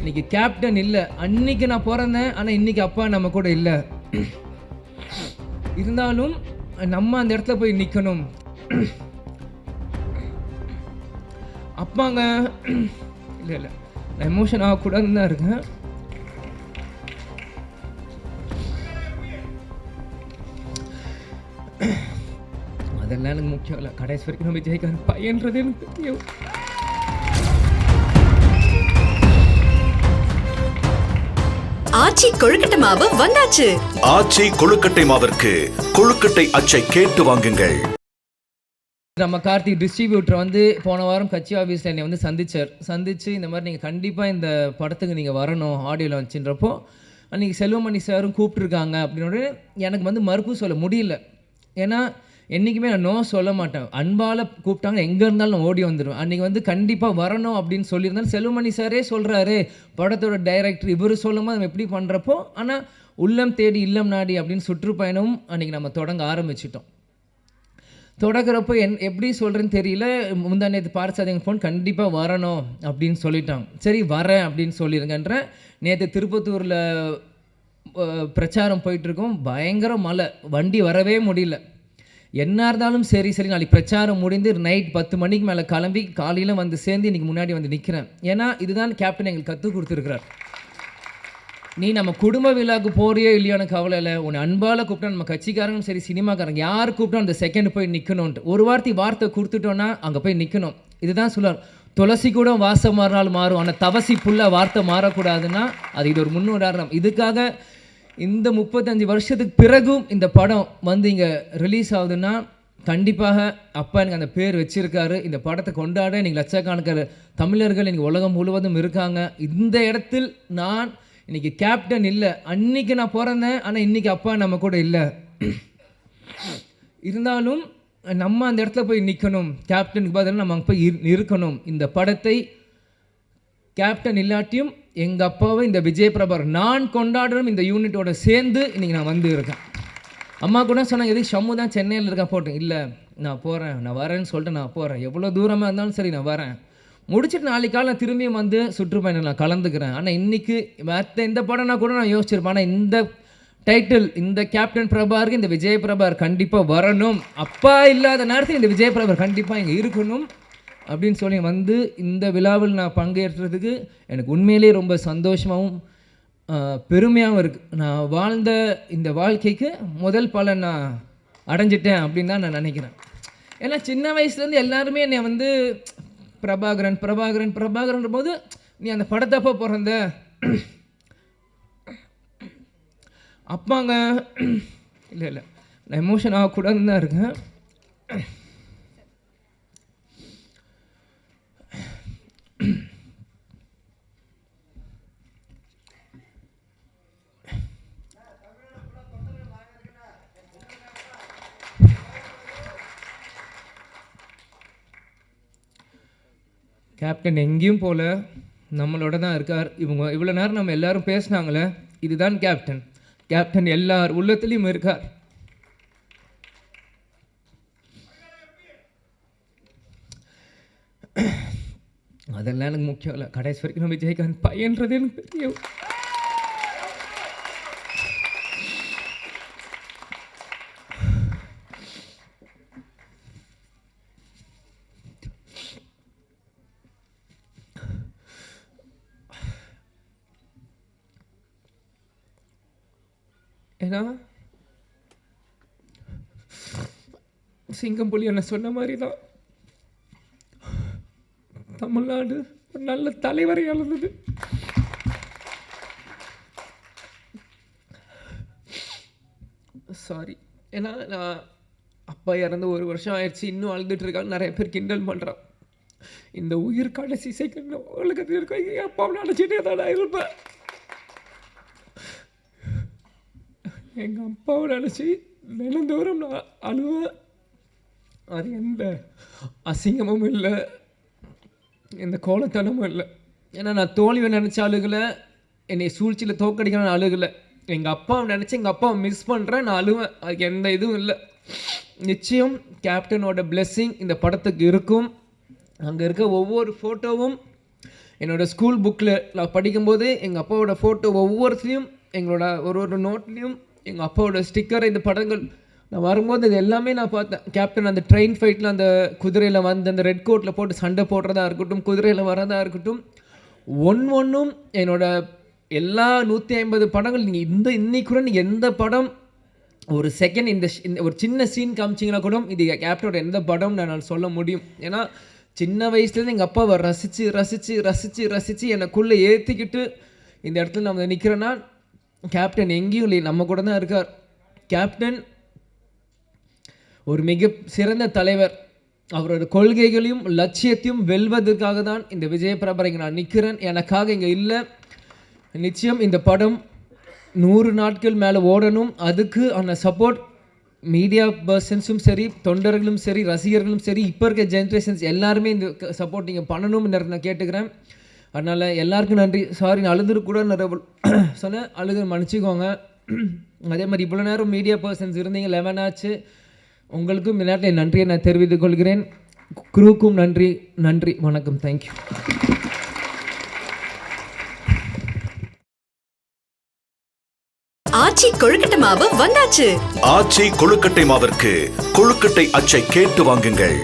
இன்னைக்கு கேப்டன் இல்லை. அன்னைக்கு நான் பிறந்தேன், ஆனால் இன்னைக்கு அப்பா நம்ம கூட இல்லை. இருந்தாலும் நம்ம அந்த இடத்துல போய் நிற்கணும். அப்பாங்க இல்லை இல்லை, நான் எமோஷன் ஆகக்கூடாதுன்னு தான் இருக்கேன். அதெல்லாம் எனக்கு முக்கியம் இல்லை. கடைசி வரைக்கும் நம்ம ஜெயிக்கிற பையன்றது எனக்கு தெரியும். ஆச்சி கொழுக்கட்டை மாவு வந்தாச்சு. ஆச்சி கொழுக்கட்டை மாவிற்கு கொழுக்கட்டை அச்சை கேட்டு வாங்குங்கள். நம்ம கார்த்திக் டிஸ்ட்ரிபியூட்டர் வந்து போன வாரம் கட்சி ஆஃபீஸில் என்னை வந்து சந்திச்சு இந்த மாதிரி நீங்கள் கண்டிப்பாக இந்த படத்துக்கு நீங்கள் வரணும் ஆடியோ லான்ச்சுன்றப்போ அன்றைக்கி செல்வமணி சாரும் கூப்பிட்ருக்காங்க அப்படின்னு எனக்கு வந்து மறுப்பு சொல்ல முடியல. ஏன்னா என்றைக்குமே நான் நோ சொல்ல மாட்டேன். அன்பால் கூப்பிட்டாங்க, எங்கே இருந்தாலும் நான் ஓடி வந்துடுவேன். அன்றைக்கி வந்து கண்டிப்பாக வரணும் அப்படின்னு சொல்லியிருந்தாலும் செல்வமணி சாரே சொல்கிறாரு, படத்தோட டைரக்டர் இவர் சொல்லும்போது நம்ம எப்படி பண்ணுறப்போ, ஆனால் உள்ளம் தேடி இல்லம் நாடி அப்படின்னு சுற்றுப்பயணமும் அன்றைக்கி நம்ம தொடங்க ஆரம்பிச்சிட்டோம். தொடங்குறப்போ எப்படி சொல்கிறேன்னு தெரியல. முந்தா நேற்று பார்சாதிங்க ஃபோன் கண்டிப்பாக வரணும் அப்படின்னு சொல்லிட்டாங்க. சரி வரேன் அப்படின்னு சொல்லிடுங்கன்ற. நேற்று திருப்பத்தூரில் பிரச்சாரம் போயிட்டுருக்கோம். பயங்கர மழை, வண்டி வரவே முடியல. என்ன இருந்தாலும் சரி நாளைக்கு பிரச்சாரம் முடிந்து நைட் 10 மணிக்கு மேலே கிளம்பி காலையில் வந்து சேர்ந்து இன்றைக்கி முன்னாடி வந்து நிற்கிறேன். ஏன்னா இதுதான் கேப்டன் எங்களுக்கு கற்றுக் கொடுத்துருக்கிறார். நீ நம்ம குடும்ப விழாவுக்கு போறியோ இல்லையான கவலை இல்லை, உன்னை அன்பால் கூப்பிட்டா நம்ம கட்சிக்காரங்களும் சரி சினிமாக்காரங்க யார் கூப்பிட்டா அந்த செகண்ட் போய் நிற்கணும்ன்ட்டு ஒரு வார்த்தை கொடுத்துட்டோன்னா அங்கே போய் நிற்கணும். இதுதான் சொல்லுவார், துளசி கூட வாசம் மாறினாலும் மாறும், ஆனால் தவசி புல்ல வார்த்தை மாறக்கூடாதுன்னா அது இது ஒரு முன்னுதாரணம். இதுக்காக இந்த 35 வருஷத்துக்கு பிறகும் இந்த படம் வந்து இங்கே ரிலீஸ் ஆகுதுன்னா கண்டிப்பாக அப்பா எனக்கு அந்த பேர் வச்சுருக்காரு. இந்த படத்தை கொண்டாட இன்றைக்கி லட்சக்கணக்கான தமிழர்கள் இன்றைக்கி உலகம் முழுவதும் இருக்காங்க. இந்த இடத்தில் நான் இன்றைக்கி கேப்டன் இல்லை. அன்றைக்கி நான் பிறந்தேன், ஆனால் இன்றைக்கி அப்பா நம்ம கூட இல்லை. இருந்தாலும் நம்ம அந்த இடத்துல போய் நிற்கணும். கேப்டனுக்கு பதிலாக நம்ம அங்கே போய் இருக்கணும். இந்த படத்தை கேப்டன் இல்லாட்டியும் எங்கள் அப்பாவை இந்த விஜய் பிரபாகர் நான் கொண்டாடணும் இந்த யூனிட்டோட சேர்ந்து இன்றைக்கி நான் வந்து இருக்கேன். அம்மா கூட சொன்னாங்க, எதுக்கு ஷம்மு தான் சென்னையில் இருக்கா போட்டேன். இல்லை நான் போகிறேன், நான் வரேன்னு சொல்லிட்டு நான் போகிறேன். எவ்வளோ தூரமாக இருந்தாலும் சரி நான் வரேன். முடிச்சுட்டு நாளைக்கு காலை நான் திரும்பியும் வந்து சுற்றுப்பயணம் நான் கலந்துக்கிறேன். ஆனால் இன்றைக்கி மற்ற இந்த படம்னா கூட நான் யோசிச்சிருப்பேன். ஆனால் இந்த டைட்டில், இந்த கேப்டன் பிரபாகருக்கு இந்த விஜய் பிரபாகர் கண்டிப்பாக வரணும். அப்பா இல்லாத நேரத்தில் இந்த விஜய் பிரபாகர் கண்டிப்பாக இங்கே இருக்கணும் அப்படின்னு சொல்லி வந்து இந்த விழாவில் நான் பங்கேற்றதுக்கு எனக்கு உண்மையிலே ரொம்ப சந்தோஷமாகவும் பெருமையாகவும் இருக்குது. நான் வாழ்ந்த இந்த வாழ்க்கைக்கு முதல் பலன் நான் அடைஞ்சிட்டேன் அப்படின்னு தான் நான் நினைக்கிறேன். ஏன்னா சின்ன வயசுலேருந்து எல்லாருமே என்னை வந்து பிரபாகரன் போது நீ அந்த படத்தப்போ பிறந்த அப்பாங்க இல்லை இல்லை, நான் எமோஷன் ஆகக்கூடாதுன்னு தான் இருக்கேன். கேப்டன் எங்கேயும் போல நம்மளோட தான் இருக்கார். இவ்வளோ நேரம் நம்ம எல்லாரும் பேசினாங்களே, இதுதான் கேப்டன் எல்லார் உள்ளத்துலேயும் இருக்கார். அதெல்லாம் எனக்கு முக்கியம் இல்லை. கடைசி வரைக்கும் நம்ம ஜெயிக்கிற பையன்றது எனக்கு தெரியும். ஏன்னா சிங்கம் புலி என்ன சொன்ன மாதிரி தான் தமிழ்நாடு ஒரு நல்ல தலைவரை இழந்தது. சாரி, ஏன்னா நான் அப்பா இறந்து 1 வருஷம் ஆயிடுச்சு, இன்னும் அழுதுட்டு இருக்காங்க. நிறைய பேர் கிண்டல் பண்ணுறான். இந்த உயிர் கடைசி செகண்ட் உலகத்தில் இருக்க என் அப்பாவை நினச்சிட்டே தான் இருப்பேன். எங்கள் அப்பாவை நினச்சி தினந்தோறும் நான் அழுவேன். அது எந்த அசிங்கமும் இல்லை, எந்த கோலத்தனமும் இல்லை. ஏன்னா நான் தோல்வியை நினச்ச அழுகலை, என்னை சூழ்ச்சியில் தோக்கடிக்கணும்னு அழுகலை. எங்கள் அப்பாவை நினச்சி எங்கள் அப்பாவை மிஸ் பண்ணுறேன், நான் அழுவேன். அதுக்கு எந்த இதுவும் இல்லை. நிச்சயம் கேப்டனோட பிளெஸ்ஸிங் இந்த படத்துக்கு இருக்கும். அங்கே இருக்க ஒவ்வொரு ஃபோட்டோவும் என்னோடய ஸ்கூல் புக்கில் நான் படிக்கும்போது எங்கள் அப்பாவோட ஃபோட்டோ ஒவ்வொருத்தையும் எங்களோட ஒரு நோட்லேயும் எங்கள் அப்பாவோட ஸ்டிக்கர் இந்த படங்கள் நான் வரும்போது இது எல்லாமே நான் பார்த்தேன். கேப்டன் அந்த ட்ரெயின் ஃபைட்டில் அந்த குதிரையில் வந்து அந்த ரெட் கோட்டில் போட்டு சண்டை போடுறதா இருக்கட்டும், குதிரையில் வரதா இருக்கட்டும், ஒன்றும் என்னோட எல்லா 150 படங்கள் நீங்கள் இன்னைக்கு கூட நீங்கள் எந்த படம் ஒரு செகண்ட் இந்த ஒரு சின்ன சீன் காமிச்சிங்கன்னா கூட இது கேப்டனோட எந்த படம் நான் சொல்ல முடியும். ஏன்னா சின்ன வயசுலேருந்து எங்கள் அப்பாவை ரசித்து ரசித்து ரசித்து ரசித்து எனக்குள்ளே ஏற்றிக்கிட்டு இந்த இடத்துல நம்ம நிற்கிறேன்னா கேப்டன் எங்கேயும் இல்லை, நம்ம கூட தான் இருக்கார். கேப்டன் ஒரு மிக சிறந்த தலைவர். அவரோட கொள்கைகளையும் லட்சியத்தையும் வெல்வதற்காக தான் இந்த விஜயபிரபா இங்கே நான் நிற்கிறேன், எனக்காக இங்கே இல்லை. நிச்சயம் இந்த படம் 100 நாட்கள் மேலே ஓடணும். அதுக்கு அந்த சப்போர்ட் மீடியா பர்சன்ஸும் சரி, தொண்டர்களும் சரி, ரசிகர்களும் சரி, இப்போ இருக்க ஜென்ரேஷன்ஸ் எல்லாருமே இந்த சப்போர்ட் நீங்கள் பண்ணணும்னு நான் கேட்டுக்கிறேன். அதனால் எல்லாருக்கும் நன்றி. சாரி நான் அழுதுரு கூட நிறைய சொன்னேன், அழுது மன்னிச்சிக்கோங்க. அதே மாதிரி இவ்வளோ நேரம் மீடியா பர்சன்ஸ் இருந்தீங்க, 11 ஆச்சு. உங்களுக்கும் இந்த நேரத்தில் நன்றியை நான் தெரிவித்துக் கொள்கிறேன். குரூக்கும் நன்றி. நன்றி, வணக்கம், தேங்க்யூ. ஆச்சி கொழுக்கட்டை மாவு வந்தாச்சு. ஆச்சி கொழுக்கட்டை மாவிற்கு கொழுக்கட்டை அச்சை கேட்டு வாங்குங்கள்.